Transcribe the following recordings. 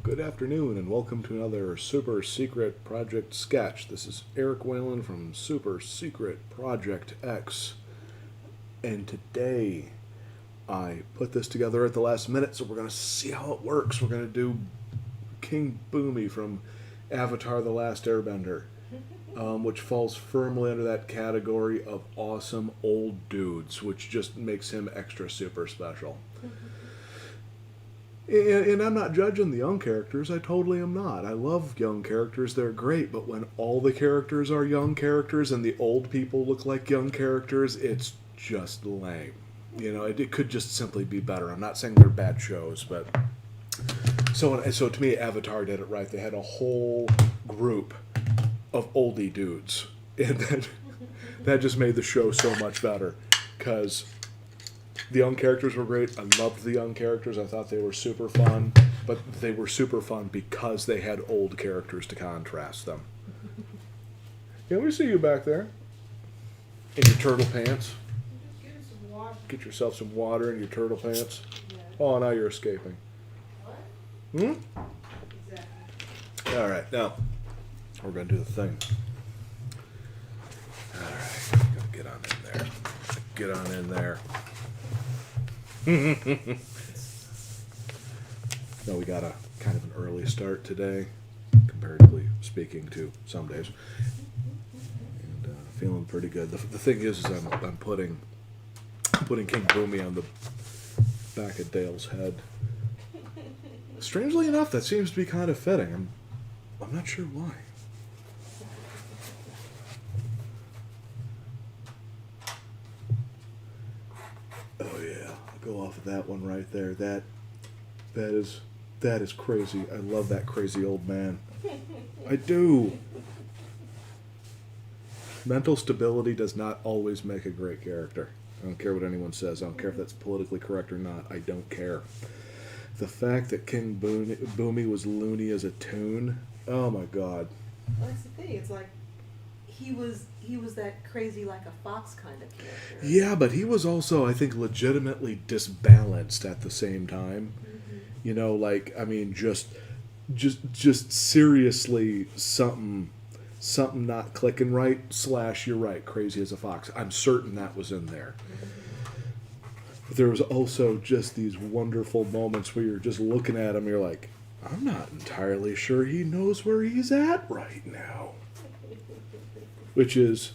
Good afternoon, and welcome to another Super Secret Project sketch. This is Eric Whalen from Super Secret Project X, and today I put this together at the last minute, so we're going to see how it works. We're going to do King Bumi from Avatar: The Last Airbender, which falls firmly under that category of awesome old dudes, which just makes him extra super special. And I'm not judging the young characters. I totally am not. I love young characters. They're great. But when all the characters are young characters and the old people look like young characters, it's just lame. You know, it could just simply be better. I'm not saying they're bad shows, but... So to me, Avatar did it right. They had a whole group of oldie dudes. And that just made the show so much better. Because... the young characters were great. I loved the young characters. I thought they were super fun. But they were super fun because they had old characters to contrast them. Yeah, we see you back there. In your turtle pants. Get yourself some water in your turtle pants. Oh, now you're escaping. What? Exactly. All right, now we're going to do the thing. All right, get on in there. Get on in there. No, we got a kind of an early start today, comparatively speaking to some days, and feeling pretty good. The thing is I'm putting King Bumi on the back of Dale's head. Strangely enough, that seems to be kind of fitting. I'm not sure why. Oh yeah. Go off of that one right there. That is crazy. I love that crazy old man. I do. Mental stability does not always make a great character. I don't care what anyone says. I don't care if that's politically correct or not. I don't care. The fact that King Bumi was loony as a toon. Oh my God. Well, that's the thing. It's like he was that crazy like a fox kind of character. Yeah, but he was also, I think, legitimately disbalanced at the same time. Mm-hmm. You know, like, I mean, just seriously something not clicking right, / you're right, crazy as a fox. I'm certain that was in there. Mm-hmm. There was also just these wonderful moments where you're just looking at him, you're like, I'm not entirely sure he knows where he's at right now. Which is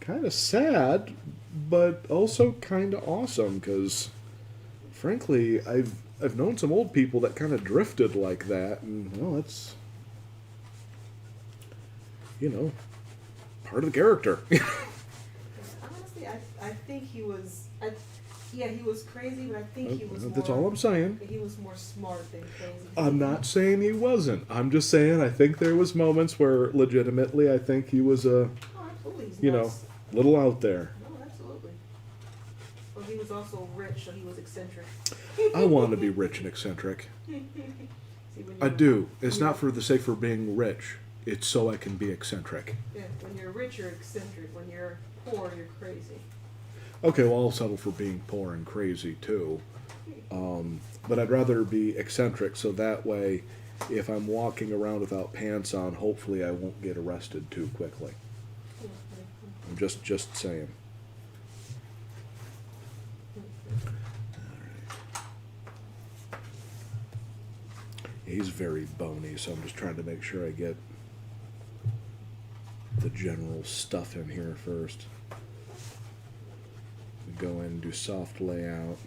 kind of sad, but also kind of awesome, because, frankly, I've known some old people that kind of drifted like that, and, well, that's, you know, part of the character. Honestly, I think he was... yeah, he was crazy, but I think he was That's all I'm saying. He was more smart than crazy. I'm not saying he wasn't. I'm just saying I think there was moments where, legitimately, I think he was little out there. No, absolutely. Well, he was also rich, so he was eccentric. I want to be rich and eccentric. I do. It's not for the sake of being rich. It's so I can be eccentric. Yeah, when you're rich, you're eccentric. When you're poor, you're crazy. Okay, well, I'll settle for being poor and crazy, too. But I'd rather be eccentric, so that way, if I'm walking around without pants on, hopefully I won't get arrested too quickly. I'm just saying. He's very bony, so I'm just trying to make sure I get the general stuff in here first. Go in and do soft layout.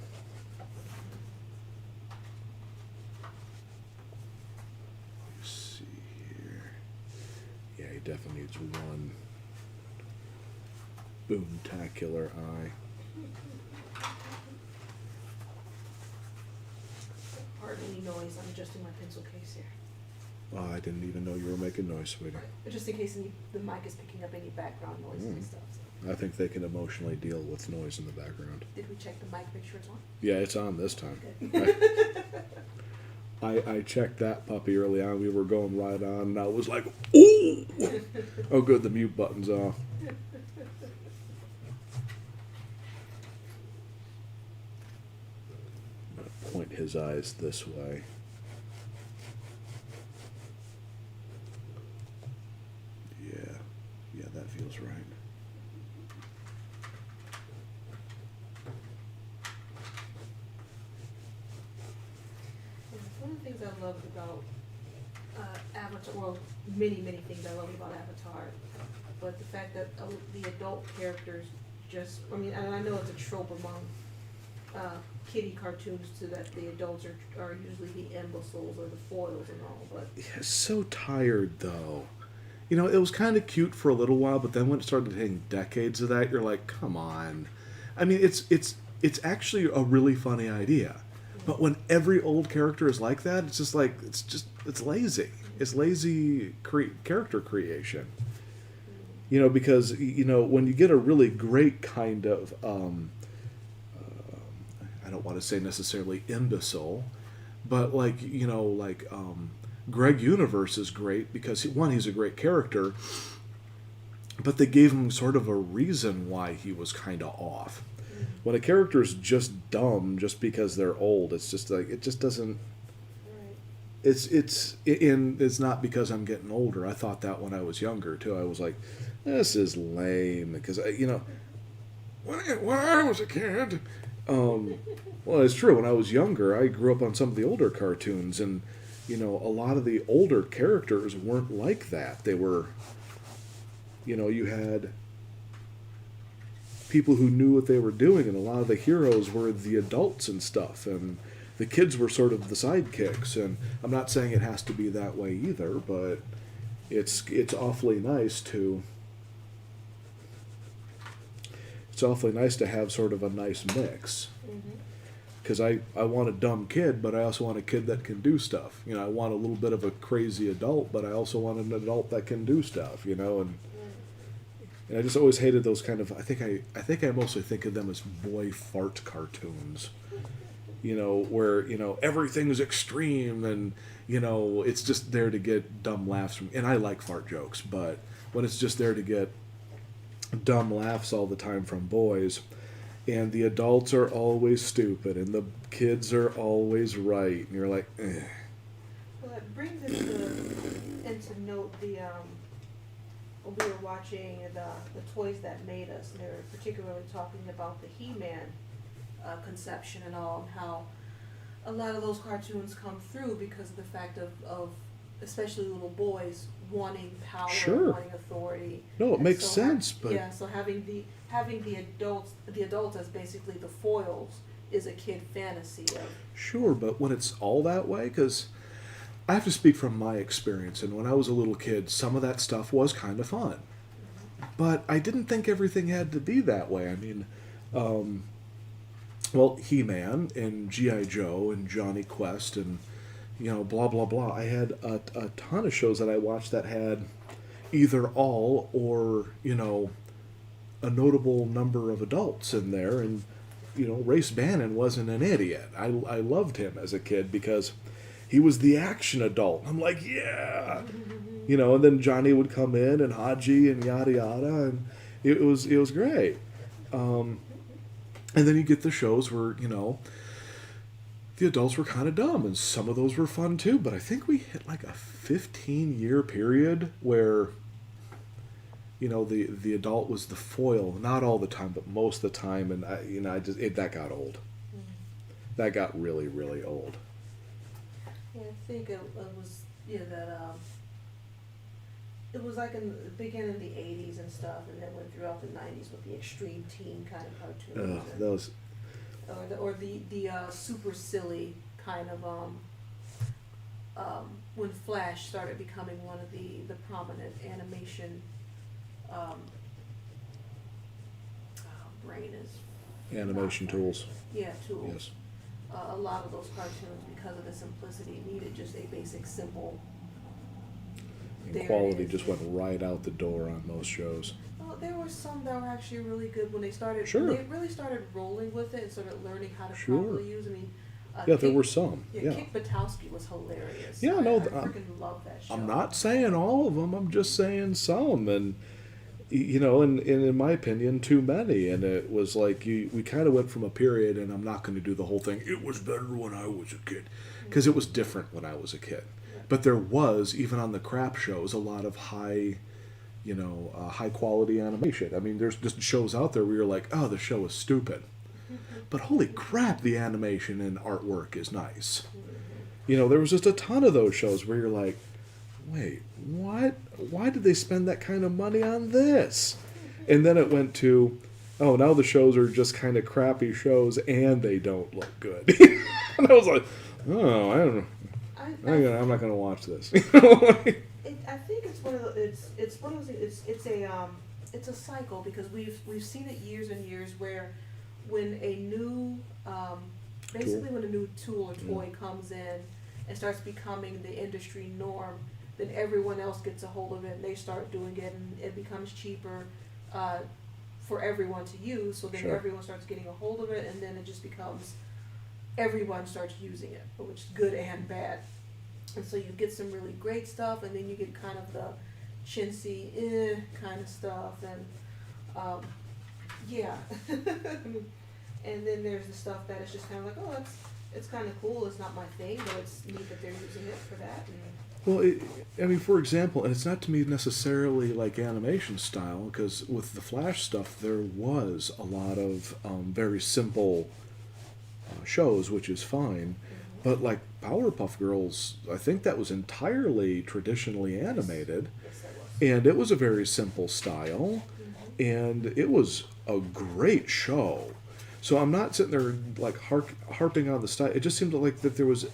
Let's see here. Yeah, he definitely needs one boomtacular eye. Hardly any noise. I'm adjusting my pencil case here. Oh, I didn't even know you were making noise, sweetie. But just in case the mic is picking up any background noise and stuff. So. I think they can emotionally deal with noise in the background. Did we check the mic, make sure it's on? Yeah, it's on this time. Okay. I checked that puppy early on. We were going right on, and I was like, ooh! Oh, good, the mute button's off. I'm going to point his eyes this way. Yeah, that feels right. One of the things I loved about Avatar, well, many things I love about Avatar, but the fact that the adult characters just, I mean, and I know it's a trope among kiddie cartoons too, that the adults are usually the imbeciles or the foils and all, but... Yeah, so tired, though. You know, it was kind of cute for a little while, but then when it started hitting decades of that, you're like, come on. I mean, it's actually a really funny idea. But when every old character is like that, it's just like, it's lazy. It's lazy character creation. You know, because, you know, when you get a really great kind of, I don't want to say necessarily imbecile, but like, you know, like, Greg Universe is great because, one, he's a great character, but they gave him sort of a reason why he was kind of off. When a character's just dumb just because they're old, it's just like, it just doesn't. It's not because I'm getting older. I thought that when I was younger too. I was like, this is lame because you know, when I was a kid, well, it's true. When I was younger, I grew up on some of the older cartoons, and you know, a lot of the older characters weren't like that. They were, you know, you had people who knew what they were doing, and a lot of the heroes were the adults and stuff, and the kids were sort of the sidekicks. And I'm not saying it has to be that way either, but it's awfully nice to have sort of a nice mix. Because I want a dumb kid, but I also want a kid that can do stuff. You know, I want a little bit of a crazy adult, but I also want an adult that can do stuff. You know, and I just always hated those kind of. I think I mostly think of them as boy fart cartoons. You know, where you know everything's extreme, and you know it's just there to get dumb laughs from. And I like fart jokes, but when it's just there to get dumb laughs all the time from boys. And the adults are always stupid, and the kids are always right, and you're like, eh. Well, it brings into note the when we were watching the Toys That Made Us, and they were particularly talking about the He-Man conception and all, and how a lot of those cartoons come through because of the fact of especially little boys wanting power, Sure. wanting authority. No, it And makes so sense, but yeah, so having the adults as basically the foils is a kid fantasy of. sure, but when it's all that way, because I have to speak from my experience, and when I was a little kid, some of that stuff was kind of fun. But I didn't think everything had to be that way. I mean, well, He-Man and G.I. Joe and Johnny Quest and, you know, blah, blah, blah. I had a ton of shows that I watched that had either all or, you know, a notable number of adults in there. And, you know, Race Bannon wasn't an idiot. I loved him as a kid because he was the action adult. I'm like, yeah. You know, and then Johnny would come in and Haji and yada yada, and it was great. And then you get the shows where, you know, the adults were kind of dumb, and some of those were fun too, but I think we hit like a 15-year period where, you know, the adult was the foil, not all the time, but most of the time, and that got old. That got really, really old. Yeah, I think it was, that, it was like began in the 80s and stuff, and then went throughout the 90s with the extreme teen kind of cartoons. Those. Or the super silly kind of, when Flash started becoming one of the prominent animation, brain is. Animation tools. Yeah, tools. Yes. A lot of those cartoons, because of the simplicity, needed just a basic, simple. And quality just went right out the door on most shows. Well, there were some that were actually really good when they started. Sure. When they really started rolling with it and started learning how to Sure. properly use. I mean, Yeah, there were some. Yeah, Yeah. Kick Butowski was hilarious. Yeah, I no, freaking love that show. I'm not saying all of them. I'm just saying some. And you know, and in my opinion, too many. And it was like we kind of went from a period, and I'm not going to do the whole thing. It was better when I was a kid, because it was different when I was a kid. Yeah. But there was, even on the crap shows, a lot of high quality animation. I mean, there's just shows out there where you're like, oh, the show is stupid, but holy crap, the animation and artwork is nice. You know, there was just a ton of those shows where you're like, wait, what? Why did they spend that kind of money on this? And then it went to, oh, now the shows are just kind of crappy shows and they don't look good. And I was like, oh, I don't know. I'm not gonna watch this. I think it's one of the, it's one of those, it's a cycle, because we've seen it years and years where when a new basically when a new tool or toy comes in and starts becoming the industry norm, then everyone else gets a hold of it and they start doing it, and it becomes cheaper for everyone to use, so then Sure. everyone starts getting a hold of it, and then it just becomes everyone starts using it, which is good and bad. And so you get some really great stuff, and then you get kind of the chintzy kind of stuff, and yeah. And then there's the stuff that is just kind of like, oh, it's kind of cool. It's not my thing, but it's neat that they're using it for that. And Well, I mean, for example, and it's not to me necessarily like animation style, because with the Flash stuff, there was a lot of very simple shows, which is fine. But like Powerpuff Girls, I think that was entirely traditionally animated, yes, that was. and it was a very simple style, and it was a great show. So I'm not sitting there like harping on the style. It just seemed like that there was.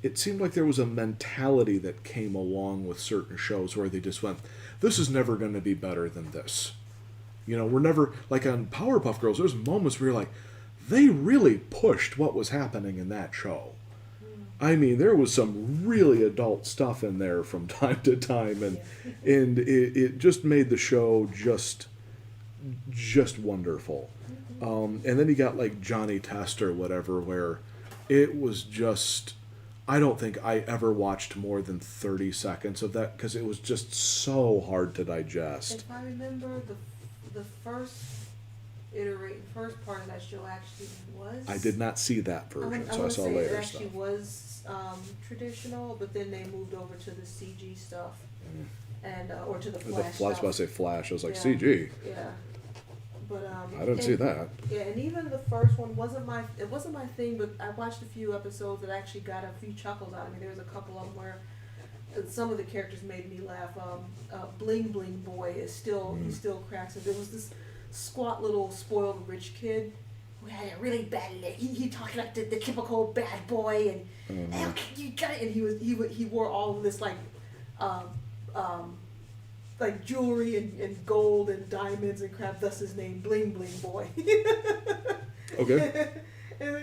It seemed like there was a mentality that came along with certain shows where they just went, "This is never going to be better than this." You know, we're never like on Powerpuff Girls. There's moments where you're like, they really pushed what was happening in that show. I mean, there was some really adult stuff in there from time to time, and it just made the show just wonderful. And then you got like Johnny Test or whatever, where it was just. I don't think I ever watched more than 30 seconds of that because it was just so hard to digest. If I remember, the first first part of that show actually was. I did not see that version, so I saw it later actually stuff. was traditional, but then they moved over to the CG stuff, and or to the Flash I was stuff. about to say Flash. I was like, Yeah. CG. Yeah, but I didn't see that. Yeah, and even the first one wasn't my thing, but I watched a few episodes that actually got a few chuckles out of me. There was a couple of them where some of the characters made me laugh. Bling Bling Boy is still he still cracks it. There was this squat little spoiled rich kid who had a really bad. He talked like the typical bad boy, and "Hey, okay, you got it." And he wore all of this like jewelry and gold and diamonds and crap. Thus his name, Bling Bling Boy. Okay. And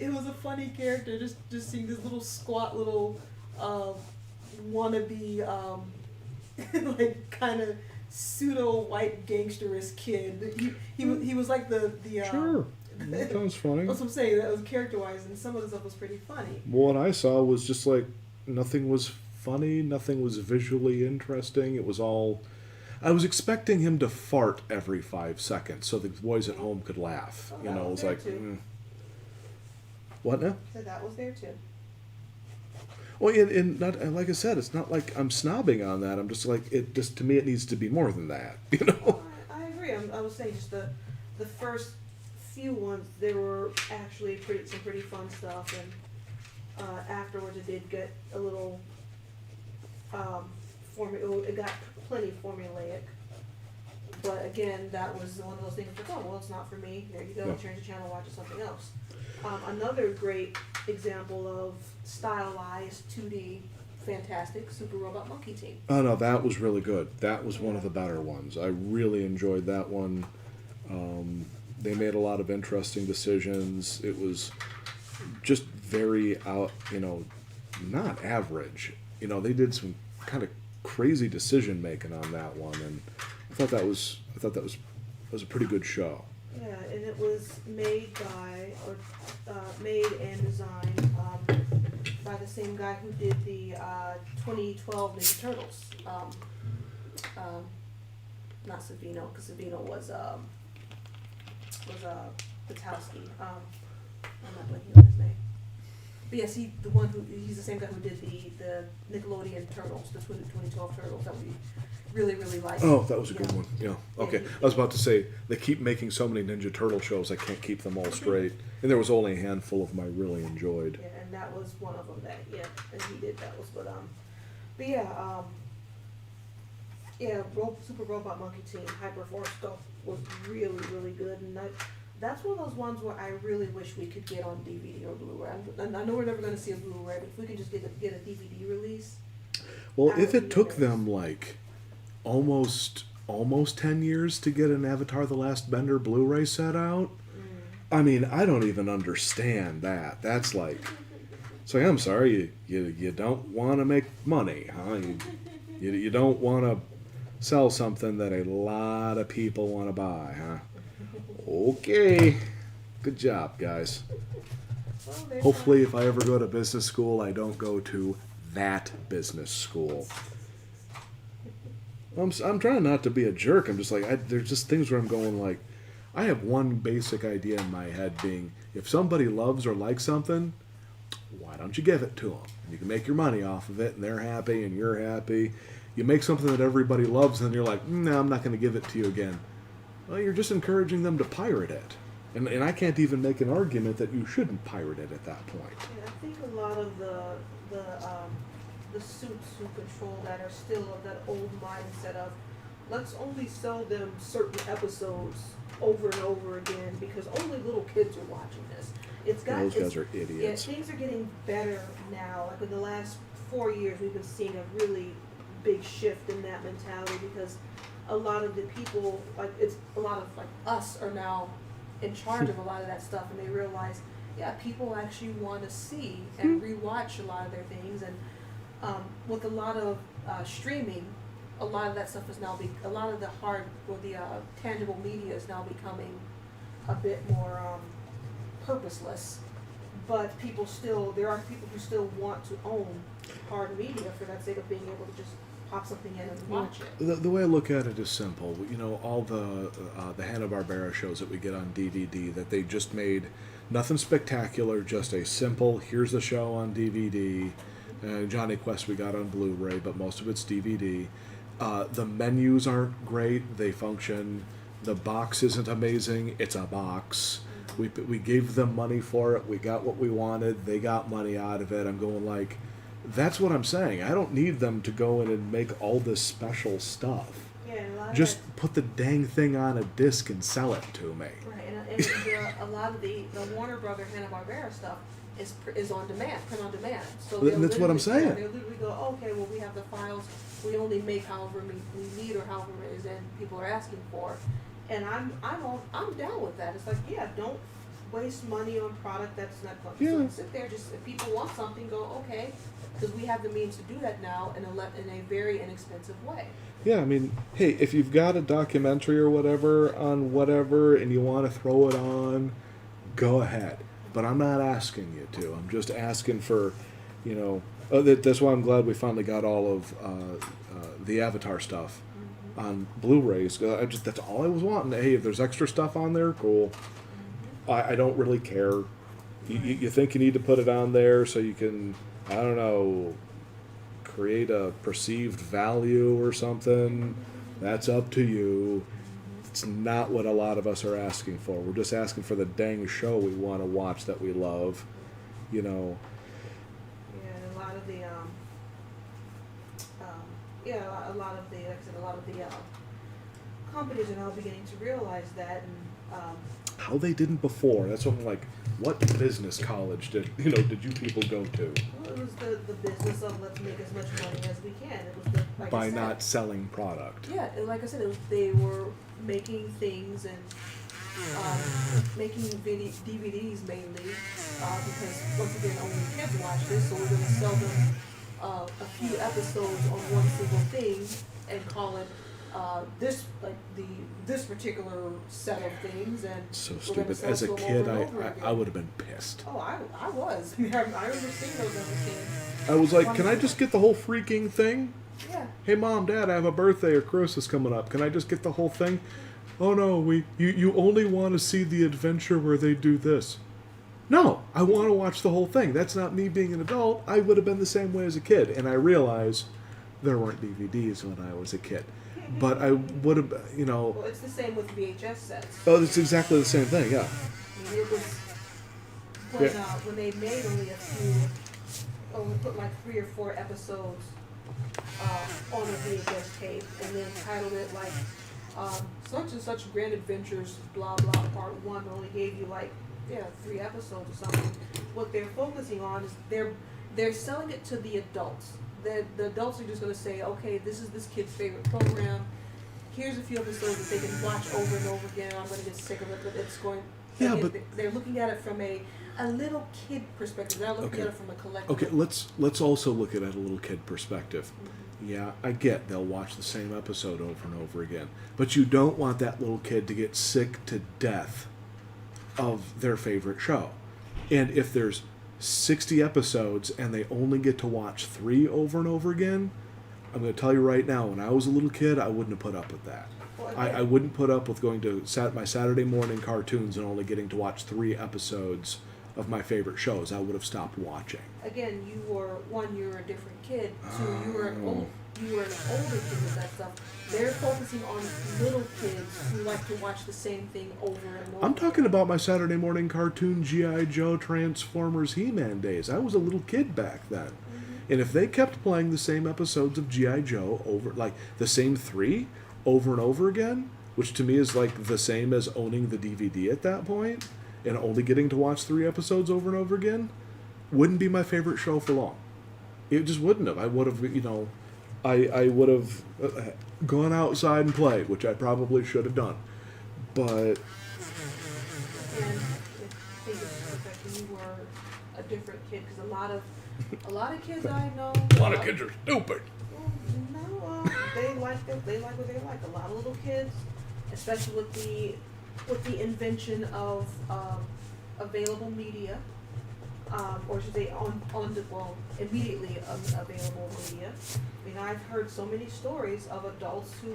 it was a funny character. Just seeing this little squat little wannabe like kind of pseudo white gangsterist kid. He was like the Sure. That sounds funny. That's what I'm saying. That was character wise, and some of the stuff was pretty funny. What I saw was just like nothing was funny, nothing was visually interesting. It was all. I was expecting him to fart every 5 seconds so the boys at home could laugh. Oh, You that know, it was was like, there too. What now? So that was there too. Well, and not and like I said, it's not like I'm snobbing on that. I'm just like it. Just to me, it needs to be more than that. You know. Well, I agree. I was saying just the first few ones, they were actually some pretty fun stuff, and afterwards it did get a little it got plenty formulaic. But again, that was one of those things like, oh well, it's not for me. There you go. Yeah. Change the channel, watch something else. Another great example of stylized 2D, fantastic Super Robot Monkey Team. Oh no, that was really good. That was one of the better ones. I really enjoyed that one. They made a lot of interesting decisions. It was just very not average. You know, they did some kind of crazy decision making on that one, and I thought that was a pretty good show. Yeah, and it was made and designed by the same guy who did the 2012 Ninja Turtles. not Savino, because Savino was Patowski. I'm not blanking on his name. But yes, he's the same guy who did the Nickelodeon Turtles, the 2012 Turtles that we really, really liked. Oh, that was a good Yeah. one. Yeah. Okay. Yeah, I was about to say they keep making so many Ninja Turtle shows. I can't keep them all straight. And there was only a handful of them I really enjoyed. Yeah, and that was one of them that and he did those. But yeah, Super Robot Monkey Team Hyperforce stuff was really, really good, and that's one of those ones where I really wish we could get on DVD or Blu-ray. I know we're never going to see a Blu-ray, but if we could just get a DVD release. Well, that if would it be took nice. them like almost 10 years to get an Avatar: The Last Bender Blu-ray set out, I mean, I don't even understand that. That's like, it's like, I'm sorry, you don't want to make money, huh? You don't want to sell something that a lot of people want to buy, huh? Okay. Good job, guys. Well, there's Hopefully, if I ever go to business school, I don't go to that business school. I'm trying not to be a jerk. I'm just like, there's just things where I'm going like, I have one basic idea in my head being, if somebody loves or likes something, why don't you give it to them? You can make your money off of it, and they're happy, and you're happy. You make something that everybody loves, and you're like, no, I'm not going to give it to you again. Well, you're just encouraging them to pirate it. And I can't even make an argument that you shouldn't pirate it at that point. Yeah, I think a lot of the suits who control that are still of that old mindset of let's only sell them certain episodes over and over again because only little kids are watching this. Those guys are idiots. Yeah, things are getting better now. Like in the last 4 years, we've been seeing a really big shift in that mentality because a lot of the people, a lot of us are now in charge of a lot of that stuff, and they realize, yeah, people actually want to see and rewatch a lot of their things, and with a lot of streaming, a lot of that stuff is now a lot of the tangible media is now becoming a bit more purposeless. But there are people who still want to own hard media for that sake of being able to just pop something in and watch it. The way I look at it is simple. You know, all the Hanna-Barbera shows that we get on DVD that they just made, nothing spectacular, just a simple, here's the show on DVD. Johnny Quest we got on Blu-ray, but most of it's DVD. The menus aren't great. They function. The box isn't amazing. It's a box. We gave them money for it. We got what we wanted. They got money out of it. I'm going like, that's what I'm saying. I don't need them to go in and make all this special stuff. Yeah, and a lot of Just put the dang thing on a disc and sell it to me. Right, and a lot of the Warner Brother Hanna-Barbera stuff is on demand, print on demand. So That's what I'm saying. They literally go, okay, well we have the files. We only make however we need or however it is, and people are asking for. And I'm down with that. It's like, yeah, don't waste money on product that's not going. Yeah. So sit there, just if people want something, go okay, because we have the means to do that now in a very inexpensive way. Yeah, I mean, hey, if you've got a documentary or whatever on whatever and you want to throw it on, go ahead. But I'm not asking you to. I'm just asking for, that's why I'm glad we finally got all of the Avatar stuff on Blu-rays. That's all I was wanting. Hey, if there's extra stuff on there, cool. I don't really care. You think you need to put it on there so you can, I don't know, create a perceived value or something. That's up to you. It's not what a lot of us are asking for. We're just asking for the dang show we want to watch that we love, Yeah, a lot of the a lot of the companies are now beginning to realize that, and How they didn't before. That's what I'm like. What business college did you people go to? well, it was the business of let's make as much money as we can. It was like By I said, not selling product. Yeah, like I said, they were making things and making DVDs mainly because once again only kids watch this, so we're going to sell them a few episodes on one single thing and call it this particular set of things. And So we're gonna stupid. sell As a them kid, over and over I again. would have been pissed. Oh, I was. I remember seeing those as a kid. I was like, can I just get the whole freaking thing? Yeah. Hey, Mom, Dad, I have a birthday or Christmas coming up. Can I just get the whole thing? Oh no, you only want to see the adventure where they do this. No, I want to watch the whole thing. That's not me being an adult. I would have been the same way as a kid, and I realize there weren't DVDs when I was a kid, but I would have, Well, it's the same with VHS sets. Oh, it's exactly the same thing. Yeah. I mean, it was Yeah. when they made only a few, only put like 3 or 4 episodes on a VHS tape, and then titled it like such and such grand adventures, blah blah part 1. Only gave you like 3 episodes or something. What they're focusing on is they're selling it to the adults. The adults are just going to say, okay, this is this kid's favorite program. Here's a few episodes that they can watch over and over again. I'm going to get sick of it, but it's going. Yeah, again, but they're looking at it from a little kid perspective. They're not looking at it from a collective. Okay, let's also look at it at a little kid perspective. Yeah, I get they'll watch the same episode over and over again, but you don't want that little kid to get sick to death of their favorite show. And if there's 60 episodes and they only get to watch 3 over and over again, I'm going to tell you right now, when I was a little kid, I wouldn't have put up with that. Well, I wouldn't put up with going to my Saturday morning cartoons and only getting to watch 3 episodes of my favorite shows. I would have stopped watching. Again, you were a different kid. 2, you were an older kid with that stuff. They're focusing on little kids who like to watch the same thing over and over. I'm talking about my Saturday morning cartoon G.I. Joe, Transformers, He-Man days. I was a little kid back then. And if they kept playing the same episodes of G.I. Joe over, like the same 3 over and over again, which to me is like the same as owning the DVD at that point, and only getting to watch 3 episodes over and over again, wouldn't be my favorite show for long. It just wouldn't have. I would have, I would have gone outside and played, which I probably should have done. But And I think it's the fact that you were a different kid, because a lot of kids I know. a lot of kids are stupid. No, they like what they like. A lot of little kids, especially with the invention of available media, or should they immediately available media. I mean, I've heard so many stories of adults who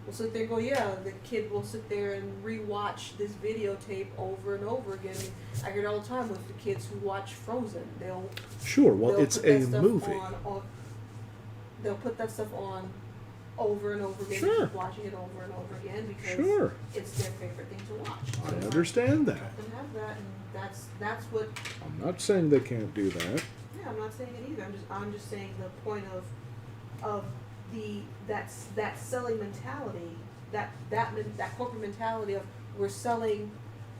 will sit there and go, yeah, the kid will sit there and rewatch this videotape over and over again. I hear it all the time with the kids who watch Frozen. Sure, well, they'll it's put that a stuff movie. They'll put that stuff on over and over again, Sure. keep watching it over and over again because Sure. it's their favorite thing to watch. I So understand that. let them have that, and that's what. I'm not saying they can't do that. Yeah, I'm not saying it either. I'm just saying the point of that selling mentality, that corporate mentality of we're selling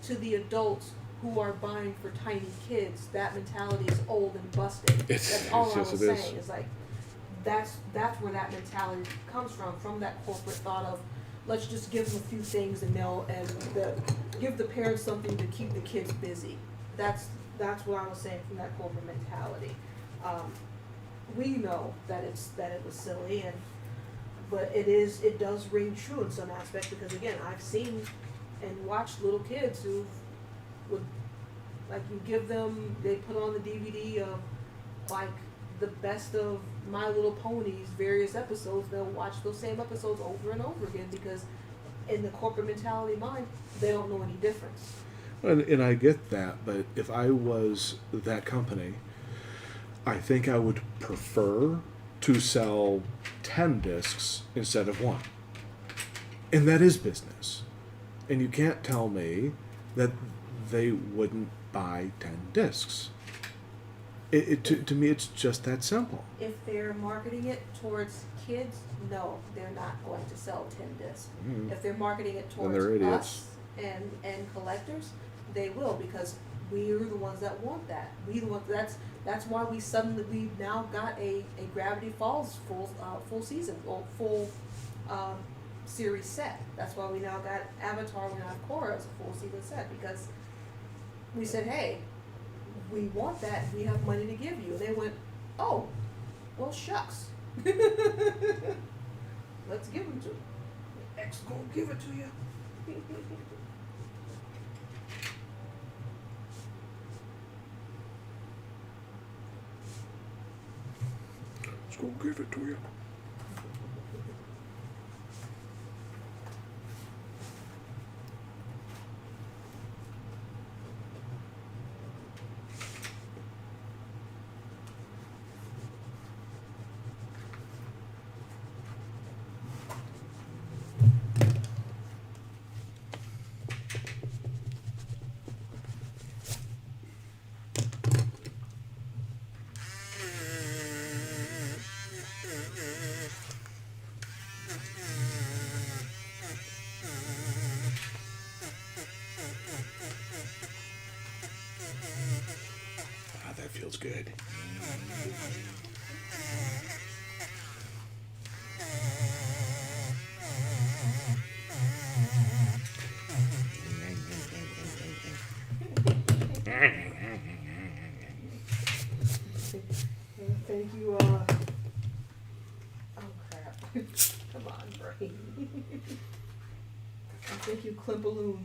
to the adults who are buying for tiny kids. That mentality is old and busted. That's all I was saying. Is like that's where that mentality comes from that corporate thought of let's just give them a few things and give the parents something to keep the kids busy. That's what I was saying from that corporate mentality. We know that it was silly, but it does ring true in some aspect because again I've seen and watched little kids who would like you give them, they put on the DVD of like the best of My Little Pony's various episodes. They'll watch those same episodes over and over again because in the corporate mentality mind they don't know any difference. And I get that, but if I was that company, I think I would prefer to sell 10 discs instead of 1. And that is business. And you can't tell me that they wouldn't buy 10 discs. To me, it's just that simple. If they're marketing it towards kids, no, they're not going to sell 10 discs. Mm. If they're marketing it Then they're towards idiots. us and collectors, they will because we are the ones that want that. That's why we now got a Gravity Falls full season or full series set. That's why we now got Avatar, we now have Korra as a full season set because we said, hey, we want that, we have money to give you. And they went, oh, well, shucks. Let's give them to you. X gonna give it to you. Let's go give it to you. feels good. Thank you, oh crap. Come on, brain. Thank you, Klimpaloon.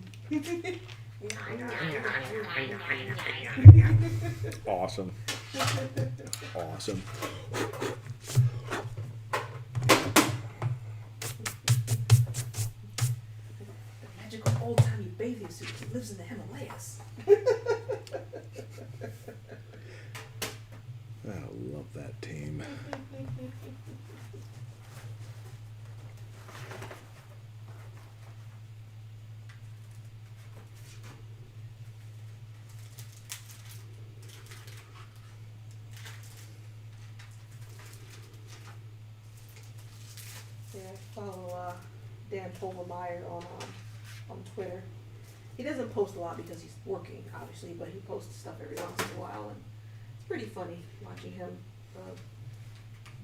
Awesome. Awesome. The magical old-timey bathing suit that lives in the Himalayas. I love that team. Yeah, I follow Dan Polvermeyer on Twitter. He doesn't post a lot because he's working, obviously, but he posts stuff every once in a while, and it's pretty funny watching him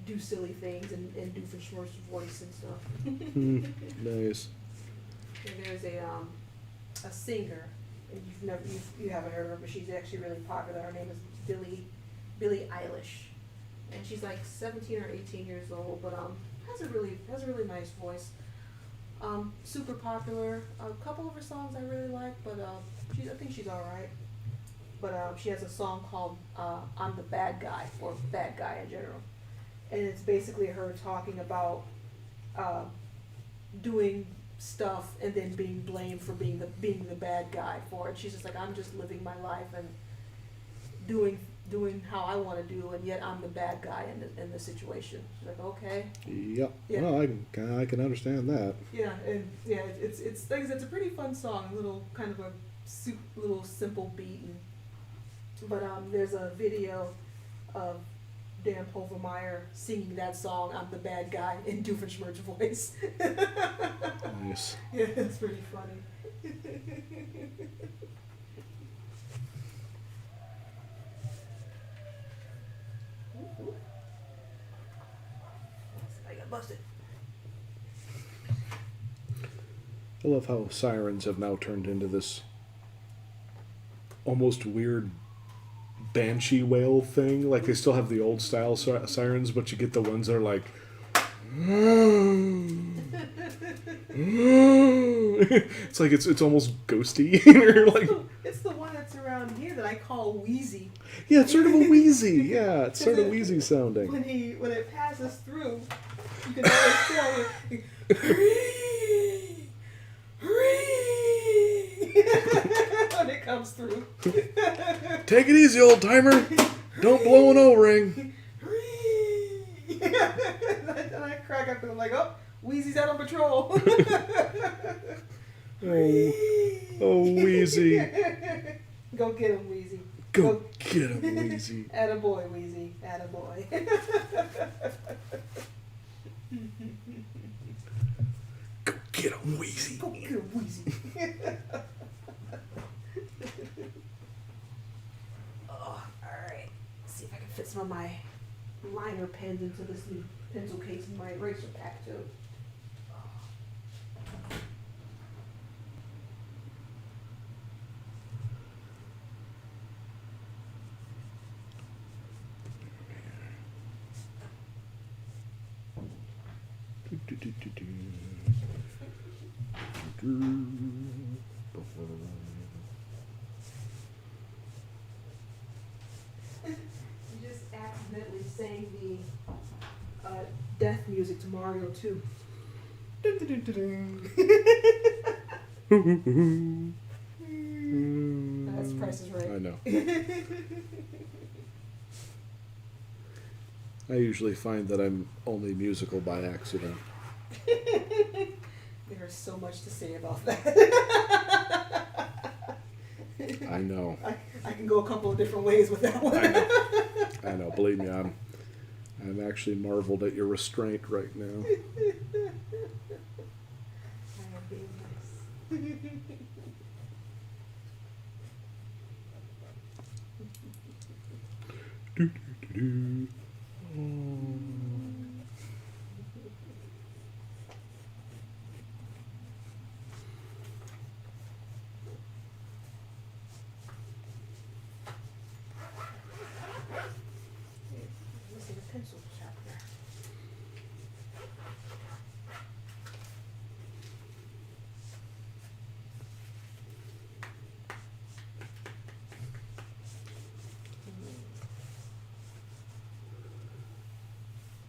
do silly things and Doofenshmirtz's voice and stuff. Nice. And there's a singer, and you haven't heard of her, but she's actually really popular. Her name is Billie Eilish, and she's like 17 or 18 years old, but has a really nice voice. Super popular. A couple of her songs I really like, but I think she's all right. But she has a song called "I'm the Bad Guy" or "Bad Guy" in general, and it's basically her talking about doing stuff and then being blamed for being the bad guy for it. She's just like, I'm just living my life and doing how I want to do, and yet I'm the bad guy in the situation. She's like, okay. Yep. Yeah. Well, I can understand that. Yeah, and yeah, it's things. It's a pretty fun song, a little kind of a little simple beat, but there's a video of Dan Polvermeyer singing that song, "I'm the Bad Guy," in Doofenshmirtz's voice. Nice. Yeah, it's pretty funny. I got busted. I love how sirens have now turned into this almost weird banshee wail thing. Like they still have the old style sirens, but you get the ones that are like. It's like it's almost ghosty. You're like, It's the one that's around here that I call wheezy. yeah, it's sort of a wheezy. Yeah, it's sort of wheezy sounding. When it passes through, you can always tell it. When it comes through. Take it easy, old timer. Don't blow an O-ring. And I crack up and I'm like, oh, Wheezy's out on patrol. Oh, Wheezy. Go get him, Wheezy. Go get him, Wheezy. Attaboy, Wheezy. Attaboy. Go get him, Wheezy. Go get him, Wheezy. Oh, alright. See if I can fit some of my liner pens into this new pencil case in my eraser pack, too. You just accidentally sang the death music to Mario 2. That's Price is Right. I know. I usually find that I'm only musical by accident. There's so much to say about that. I know. I can go a couple of different ways with that one. I know. Believe me, I'm actually marveled at your restraint right now. I am being nice. Do, do, do, do. Missing a pencil sharpener.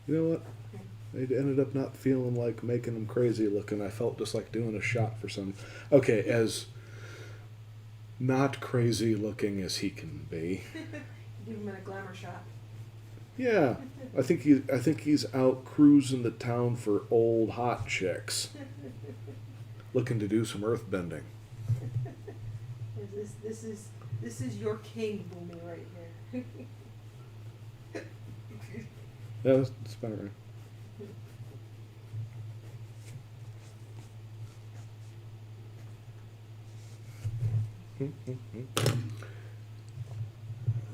You know what? It ended up not feeling like making them crazy looking. I felt just like doing a shot for some. Okay, as not crazy looking as he can be. Give him a glamour shot. Yeah, I think he's out cruising the town for old hot chicks, looking to do some earth bending. This is your King Bumi right here. Yeah, that's about right.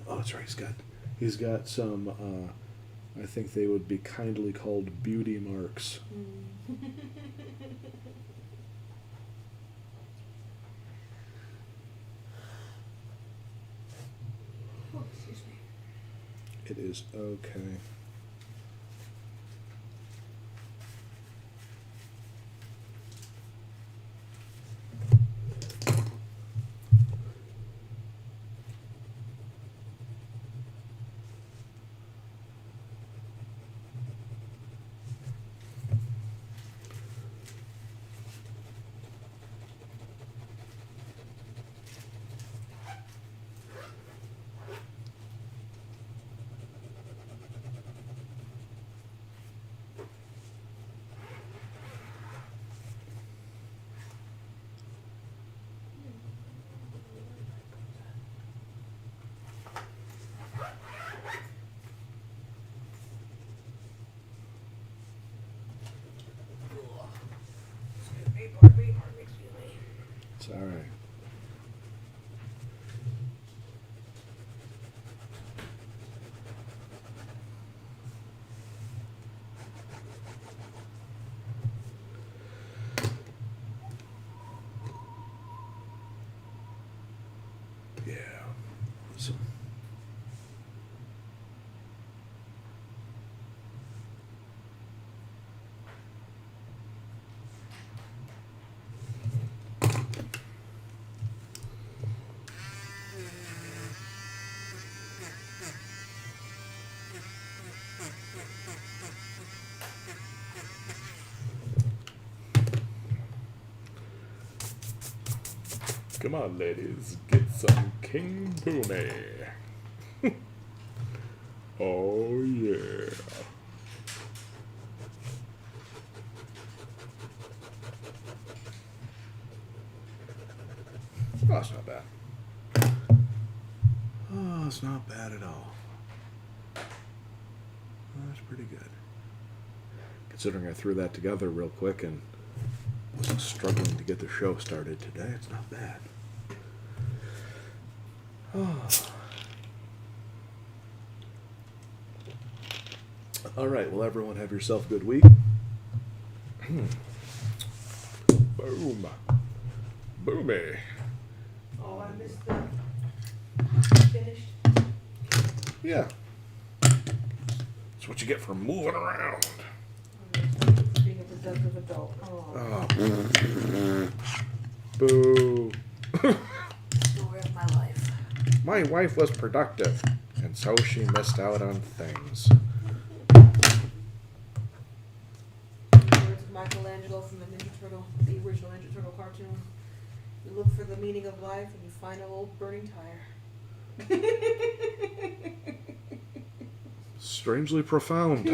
Oh, that's right. He's got some. I think they would be kindly called beauty marks. Oh, excuse me. It is okay. It's all right. Yeah. So. Come on, ladies, get some King Bumi. Oh, yeah. Oh, it's not bad. Oh, it's not bad at all. Oh, that's pretty good. Considering I threw that together real quick and was struggling to get the show started today, it's not bad. Oh. All right, well, everyone have yourself a good week. Boom. Boomy. Oh, I missed the finished. Yeah. That's what you get for moving around. Being a productive adult. Oh. Boo. Story of my life. My wife was productive, and so she missed out on things. Words of Michelangelo from the Ninja Turtle, the original Ninja Turtle cartoon. You look for the meaning of life and you find an old burning tire. Strangely profound.